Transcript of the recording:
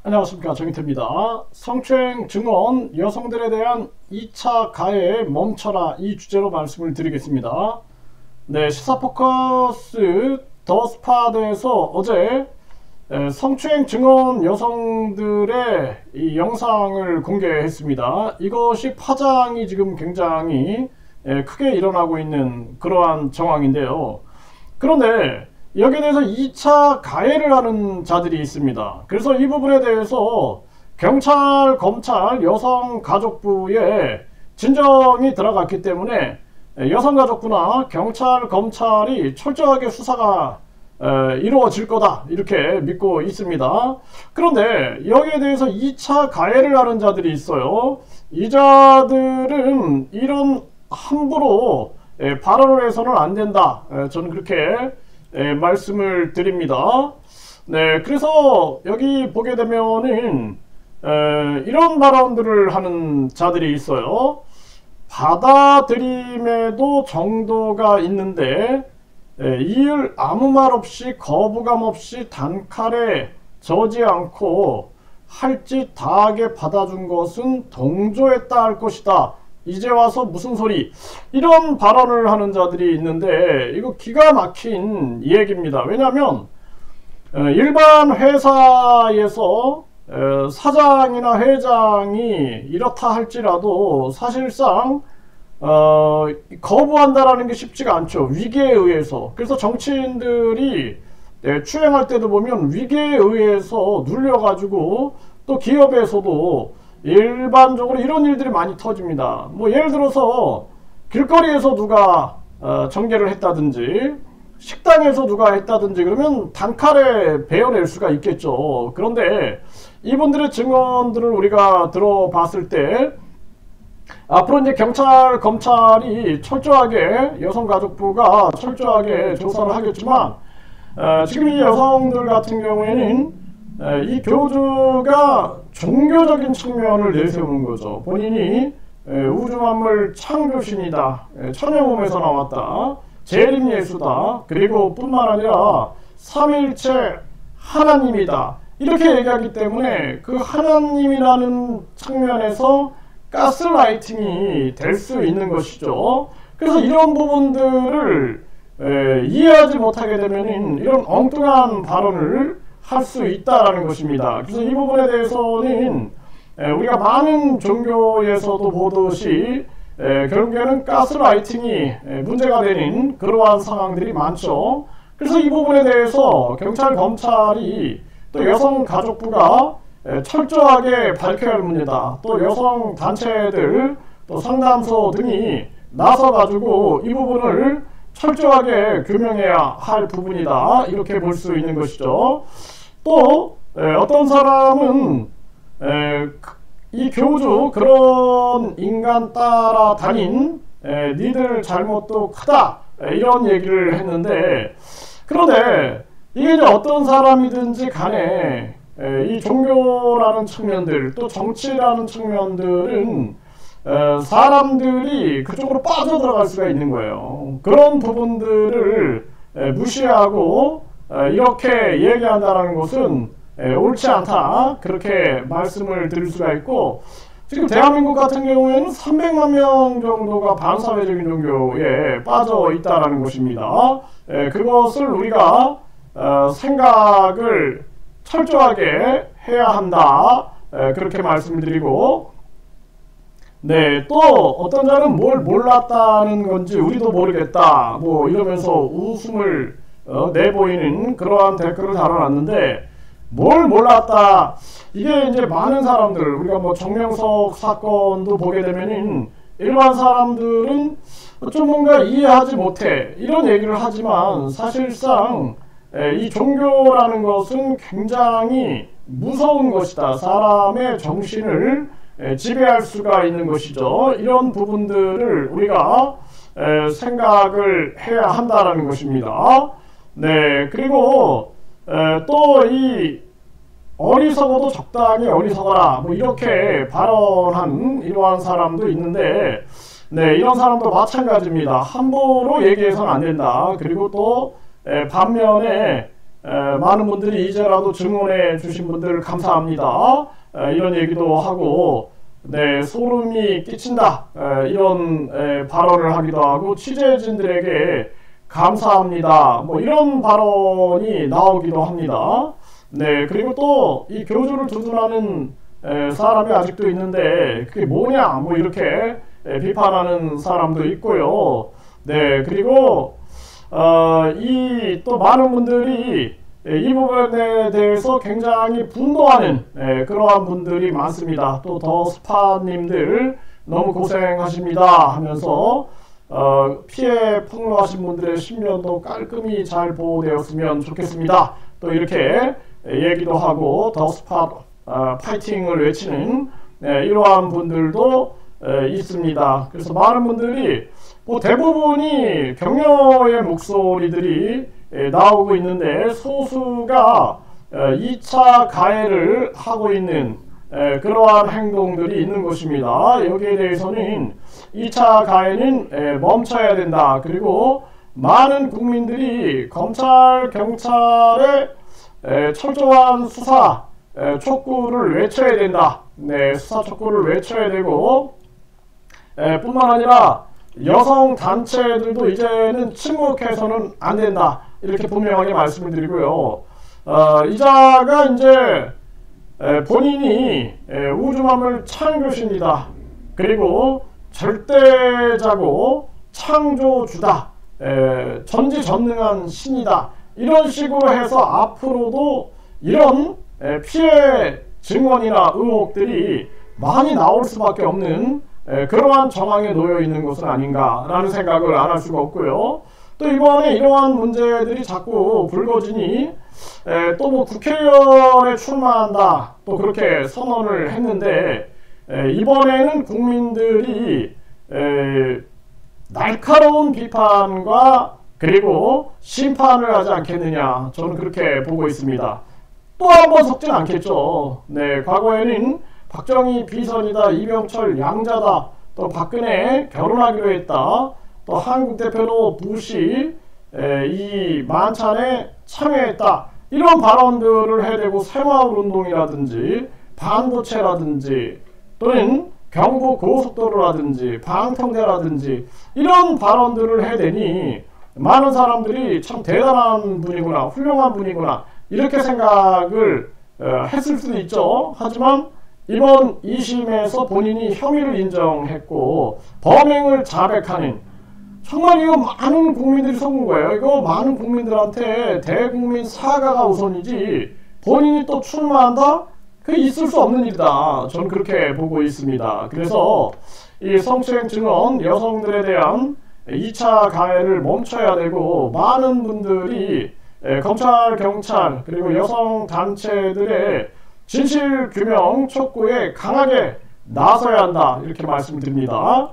안녕하십니까, 정인태입니다. 성추행 증언 여성들에 대한 2차 가해 멈춰라, 이 주제로 말씀을 드리겠습니다. 네, 시사포커스 더 스팟에서 어제 성추행 증언 여성들의 이 영상을 공개했습니다. 이것이 파장이 지금 굉장히 크게 일어나고 있는 그러한 정황인데요. 그런데 여기에 대해서 2차 가해를 하는 자들이 있습니다. 그래서 이 부분에 대해서 경찰, 검찰, 여성가족부에 진정이 들어갔기 때문에 여성가족부나 경찰, 검찰이 철저하게 수사가 이루어질 거다, 이렇게 믿고 있습니다. 그런데 여기에 대해서 2차 가해를 하는 자들이 있어요. 이 자들은 이런 함부로 발언을 해서는 안 된다, 저는 그렇게 말씀을 드립니다. 네, 그래서 여기 보게 되면은 이런 발언들을 하는 자들이 있어요. 받아들임에도 정도가 있는데 이을 아무 말 없이 거부감 없이 단칼에 저지 않고 할 짓 다하게 받아준 것은 동조했다 할 것이다. 이제 와서 무슨 소리, 이런 발언을 하는 자들이 있는데 이거 기가 막힌 얘기입니다. 왜냐하면 일반 회사에서 사장이나 회장이 이렇다 할지라도 사실상 거부한다라는 게 쉽지가 않죠, 위계에 의해서. 그래서 정치인들이 추행할 때도 보면 위계에 의해서 눌려가지고, 또 기업에서도 일반적으로 이런 일들이 많이 터집니다. 뭐 예를 들어서 길거리에서 누가 정계를 했다든지 식당에서 누가 했다든지 그러면 단칼에 베어낼 수가 있겠죠. 그런데 이분들의 증언들을 우리가 들어봤을 때 앞으로 이제 경찰, 검찰이 철저하게, 여성가족부가 철저하게 조사를 하겠지만 지금 이 여성들 같은 경우에는 이 교주가 종교적인 측면을 내세우는 거죠. 본인이 우주만물 창조신이다, 천여몸에서 나왔다, 재림예수다, 그리고 뿐만 아니라 삼위일체 하나님이다, 이렇게 얘기하기 때문에 그 하나님이라는 측면에서 가스라이팅이 될 수 있는 것이죠. 그래서 이런 부분들을 이해하지 못하게 되면 이런 엉뚱한 발언을 할 수 있다라는 것입니다. 그래서 이 부분에 대해서는 우리가 많은 종교에서도 보듯이 결국에는 가스라이팅이 문제가 되는 그러한 상황들이 많죠. 그래서 이 부분에 대해서 경찰, 검찰이, 또 여성가족부가 철저하게 밝혀야 할 문제다. 또 여성단체들, 또 상담소 등이 나서가지고 이 부분을 철저하게 규명해야 할 부분이다, 이렇게 볼 수 있는 것이죠. 또 어떤 사람은 이 교주, 그런 인간 따라다닌 니들 잘못도 크다, 이런 얘기를 했는데, 그런데 이게 이제 어떤 사람이든지 간에 이 종교라는 측면들, 또 정치라는 측면들은 사람들이 그쪽으로 빠져들어갈 수가 있는 거예요. 그런 부분들을 무시하고 이렇게 얘기한다는 것은 옳지 않다, 그렇게 말씀을 드릴 수가 있고, 지금 대한민국 같은 경우에는 300만 명 정도가 반사회적인 종교에 빠져 있다는 것입니다. 그것을 우리가 생각을 철저하게 해야 한다, 그렇게 말씀을 드리고, 네, 또 어떤 자는 뭘 몰랐다는 건지 우리도 모르겠다, 뭐 이러면서 웃음을 내보이는 그러한 댓글을 달아놨는데, 뭘 몰랐다, 이게 이제 많은 사람들, 우리가 뭐 정명석 사건도 보게 되면은 일반 사람들은 좀 뭔가 이해하지 못해, 이런 얘기를 하지만 사실상 이 종교라는 것은 굉장히 무서운 것이다, 사람의 정신을 지배할 수가 있는 것이죠. 이런 부분들을 우리가 생각을 해야 한다는 것입니다. 네, 그리고 또 이 어리석어도 적당히 어리석어라, 뭐 이렇게 발언한 이러한 사람도 있는데, 네, 이런 사람도 마찬가지입니다. 함부로 얘기해서는 안 된다. 그리고 또 반면에 많은 분들이 이제라도 증언해 주신 분들 감사합니다. 이런 얘기도 하고, 네, 소름이 끼친다. 이런 발언을 하기도 하고, 취재진들에게 감사합니다. 뭐 이런 발언이 나오기도 합니다. 네, 그리고 또 이 교주를 두둔하는 사람이 아직도 있는데 그게 뭐냐? 뭐 이렇게 비판하는 사람도 있고요. 네, 그리고 이 또 많은 분들이 이 부분에 대해서 굉장히 분노하는 그러한 분들이 많습니다. 또 더 스파님들 너무 고생하십니다 하면서 피해 폭로하신 분들의 신변도 깔끔히 잘 보호되었으면 좋겠습니다. 또 이렇게 얘기도 하고 더 스파 파이팅을 외치는 이러한 분들도 있습니다. 그래서 많은 분들이 뭐 대부분이 격려의 목소리들이 나오고 있는데 소수가 2차 가해를 하고 있는 그러한 행동들이 있는 것입니다. 여기에 대해서는 2차 가해는 멈춰야 된다. 그리고 많은 국민들이 검찰, 경찰의 철저한 수사 촉구를 외쳐야 된다. 네, 수사 촉구를 외쳐야 되고 뿐만 아니라 여성 단체들도 이제는 침묵해서는 안 된다. 이렇게 분명하게 말씀을 드리고요. 이자가 이제 본인이 우주만물 창조신이다. 그리고 절대자고 창조주다. 전지전능한 신이다. 이런 식으로 해서 앞으로도 이런 피해 증언이나 의혹들이 많이 나올 수밖에 없는 그러한 정황에 놓여 있는 것은 아닌가라는 생각을 안 할 수가 없고요. 또 이번에 이러한 문제들이 자꾸 불거지니 또 뭐 국회의원에 출마한다 또 그렇게 선언을 했는데 이번에는 국민들이 날카로운 비판과 그리고 심판을 하지 않겠느냐, 저는 그렇게 보고 있습니다. 또 한 번 섞진 않겠죠. 네, 과거에는 박정희 비선이다, 이병철 양자다, 또 박근혜 결혼하기로 했다, 또 한국 대표로 부시 이 만찬에 참여했다, 이런 발언들을 해대고 새마을운동이라든지 반도체라든지 또는 경부 고속도로라든지 방통대라든지 이런 발언들을 해대니 많은 사람들이 참 대단한 분이구나, 훌륭한 분이구나 이렇게 생각을 했을 수도 있죠. 하지만 이번 2심에서 본인이 혐의를 인정했고 범행을 자백하는, 정말 이거 많은 국민들이 속은 거예요. 이거 많은 국민들한테 대국민 사과가 우선이지 본인이 또 출마한다? 그게 있을 수 없는 일이다. 저는 그렇게 보고 있습니다. 그래서 이 성추행 증언 여성들에 대한 2차 가해를 멈춰야 되고, 많은 분들이 검찰, 경찰 그리고 여성 단체들의 진실 규명 촉구에 강하게 나서야 한다, 이렇게 말씀드립니다.